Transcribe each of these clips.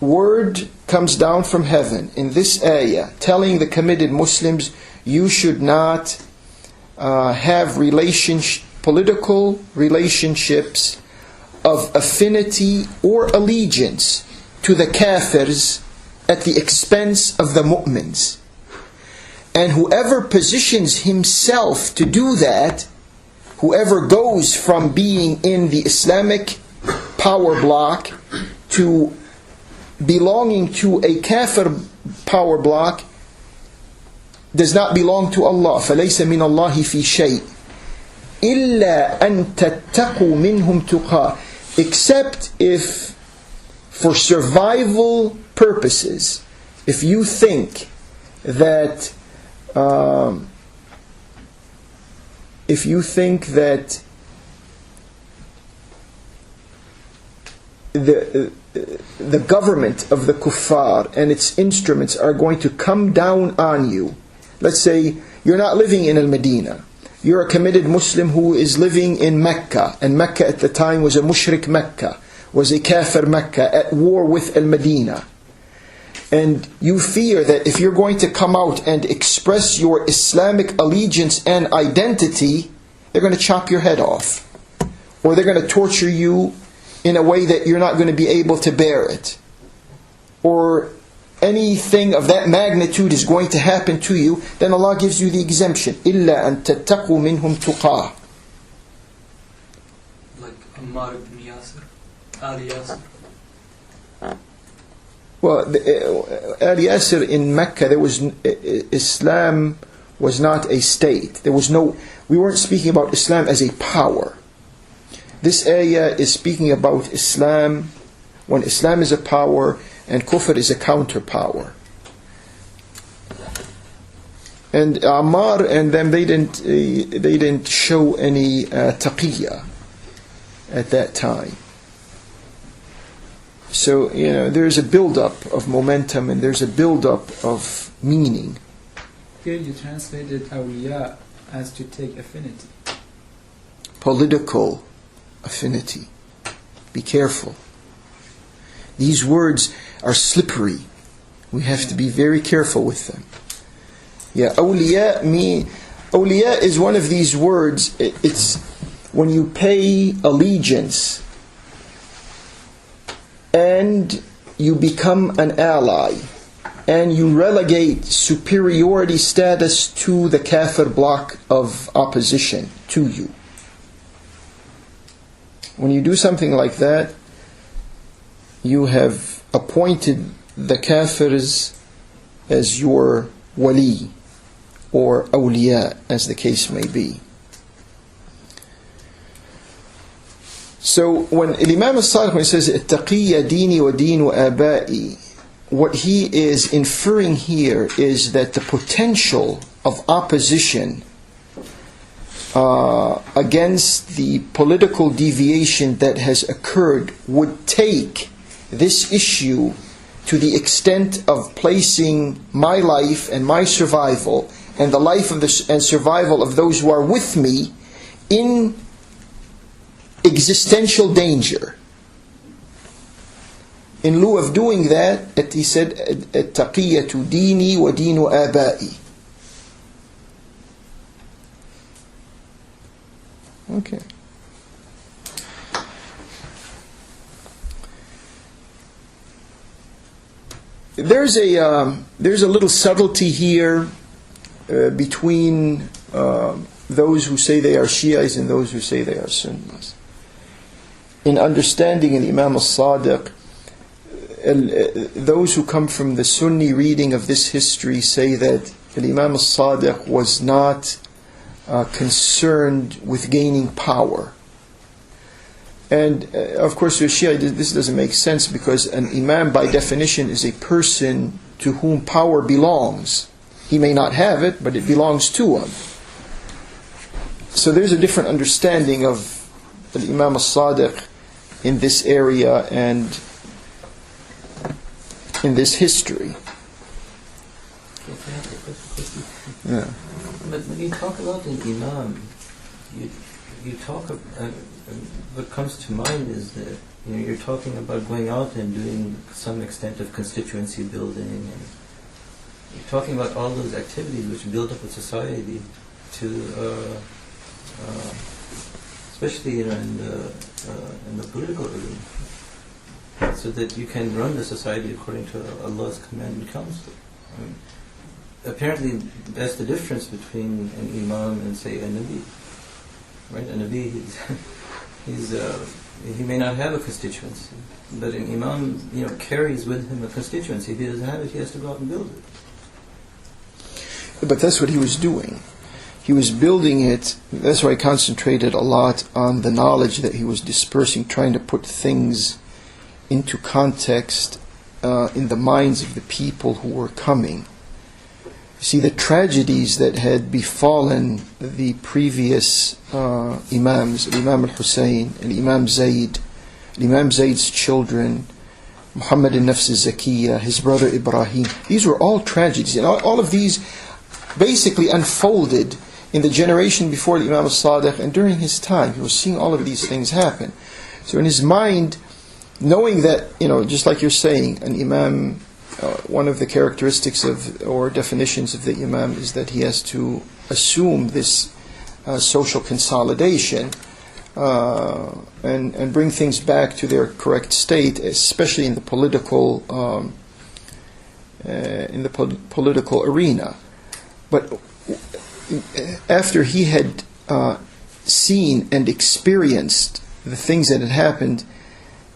word comes down from heaven in this ayah telling the committed Muslims you should not have political relationships of affinity or allegiance to the kafirs at the expense of the mu'mins. And whoever positions himself to do that, whoever goes from being in the Islamic power block to belonging to a kafir power block, does not belong to Allah. فَلَيْسَ مِنَ اللَّهِ فِي شَيْءٍ إِلَّا أَن تَتَّقُوا مِنْهُمْ تُقَى. Except if, for survival purposes, if you think that the government of the kuffar and its instruments are going to come down on you. Let's say you're not living in Al-Medina. You're a committed Muslim who is living in Mecca. And Mecca at the time was a mushrik Mecca, was a kafir Mecca at war with Al-Medina. And you fear that if you're going to come out and express your Islamic allegiance and identity, they're going to chop your head off. Or they're going to torture you in a way that you're not going to be able to bear it. Or anything of that magnitude is going to happen to you, then Allah gives you the exemption. إِلَّا أَن تَتَّقُوا مِنْهُمْ تُقَى. Like Ammar ibn Yasir, Ali Yasir. Well, Ali Yasir in Mecca, Islam was not a state. We weren't speaking about Islam as a power. This ayah is speaking about Islam when Islam is a power and Kufr is a counter power. And Ammar and them, they didn't show any taqiyya at that time. So, there's a build-up of momentum and there's a build-up of meaning. Here you translated awliya as to take affinity. Political affinity. Be careful. These words are slippery. We have to be very careful with them. Awliya is one of these words. It's when you pay allegiance and you become an ally and you relegate superiority status to the kafir block of opposition to you. When you do something like that, you have appointed the kafirs as your wali or awliya, as the case may be. So when Imam Al-Sadiq, when he says "Ittaqiyya dini wa dinu abai," what he is inferring here is that the potential of opposition against the political deviation that has occurred would take this issue to the extent of placing my life and my survival and the life of and survival of those who are with me in existential danger. In lieu of doing that, he said, "At-taqiyatu dini wa dinu abai." Okay. There's a little subtlety here between those who say they are Shias and those who say they are Sunnis. In understanding in Imam Al Sadiq, those who come from the Sunni reading of this history say that Imam Al Sadiq was not concerned with gaining power. And of course to a Shia this doesn't make sense, because an Imam by definition is a person to whom power belongs. He may not have it, but it belongs to him. So there's a different understanding of Imam Al-Sadiq in this area and in this history. Yeah. But when you talk about an Imam, you talk of, what comes to mind is you're talking about going out and doing some extent of constituency building, and you're talking about all those activities which build up a society to, especially in the political arena, so that you can run the society according to Allah's command and counsel. I mean, apparently, that's the difference between an imam and, say, a nabi. Right? A nabi, he may not have a constituency, but an imam, carries with him a constituency. If he doesn't have it, he has to go out and build it. But that's what he was doing. He was building it. That's why he concentrated a lot on the knowledge that he was dispersing, trying to put things into context in the minds of the people who were coming. See, the tragedies that had befallen the previous Imams, Imam Al Hussein and Imam Zayd, Imam Zayd's children, Muhammad al-Nafs al-Zakiyya, his brother Ibrahim, these were all tragedies. And all of these basically unfolded in the generation before the Imam Sadiq, and during his time. He was seeing all of these things happen. So in his mind, knowing that, just like you're saying, an Imam, one of the characteristics or definitions of the Imam is that he has to assume this social consolidation and bring things back to their correct state, especially in the political arena. But after he had seen and experienced the things that had happened,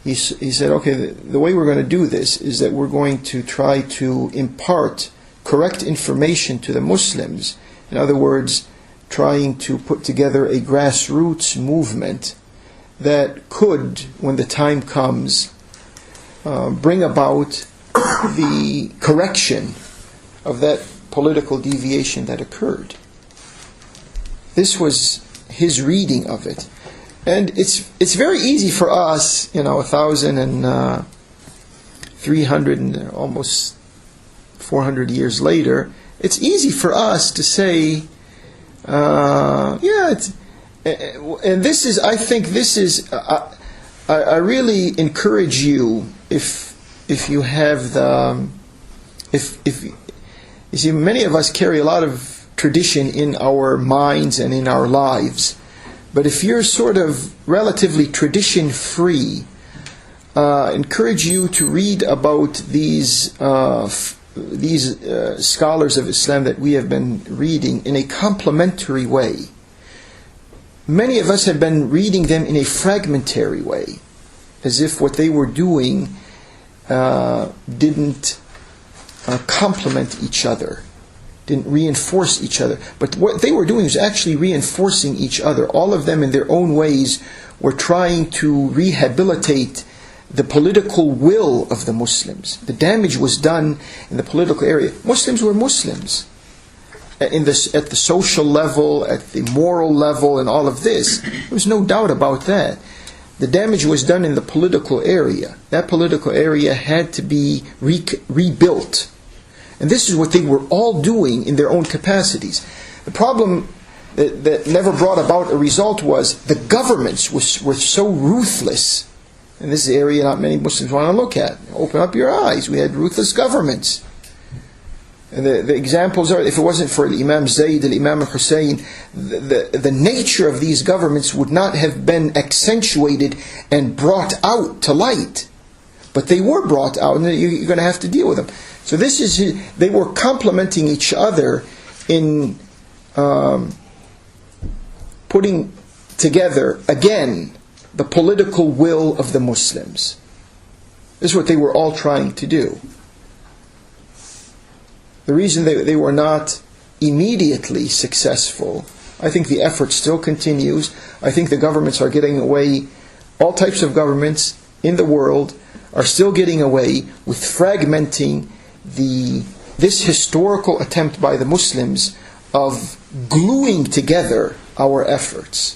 he said, okay, the way we're going to do this is that we're going to try to impart correct information to the Muslims. In other words, trying to put together a grassroots movement that could, when the time comes, bring about the correction of that political deviation that occurred. This was his reading of it. And it's very easy for us, 1,300 and almost 400 years later, it's easy for us to say, and this is, I think this is, I really encourage you, if you have if you see, many of us carry a lot of tradition in our minds and in our lives. But if you're sort of relatively tradition-free, encourage you to read about these scholars of Islam that we have been reading in a complementary way. Many of us have been reading them in a fragmentary way, as if what they were doing didn't complement each other, didn't reinforce each other. But what they were doing was actually reinforcing each other. All of them in their own ways were trying to rehabilitate the political will of the Muslims. The damage was done in the political area. Muslims were Muslims. At the social level, at the moral level, and all of this. There was no doubt about that. The damage was done in the political area. That political area had to be rebuilt. And this is what they were all doing in their own capacities. The problem that never brought about a result was the governments were so ruthless. And this is an area not many Muslims want to look at. Open up your eyes. We had ruthless governments. And the examples are, if it wasn't for Imam Zayd and Imam Al Hussein, the nature of these governments would not have been accentuated and brought out to light. But they were brought out, and you're going to have to deal with them. So they were complementing each other in putting together, again, the political will of the Muslims. This is what they were all trying to do. The reason they were not immediately successful, I think the effort still continues. I think the governments are getting away, all types of governments in the world are still getting away with fragmenting this historical attempt by the Muslims of gluing together our efforts.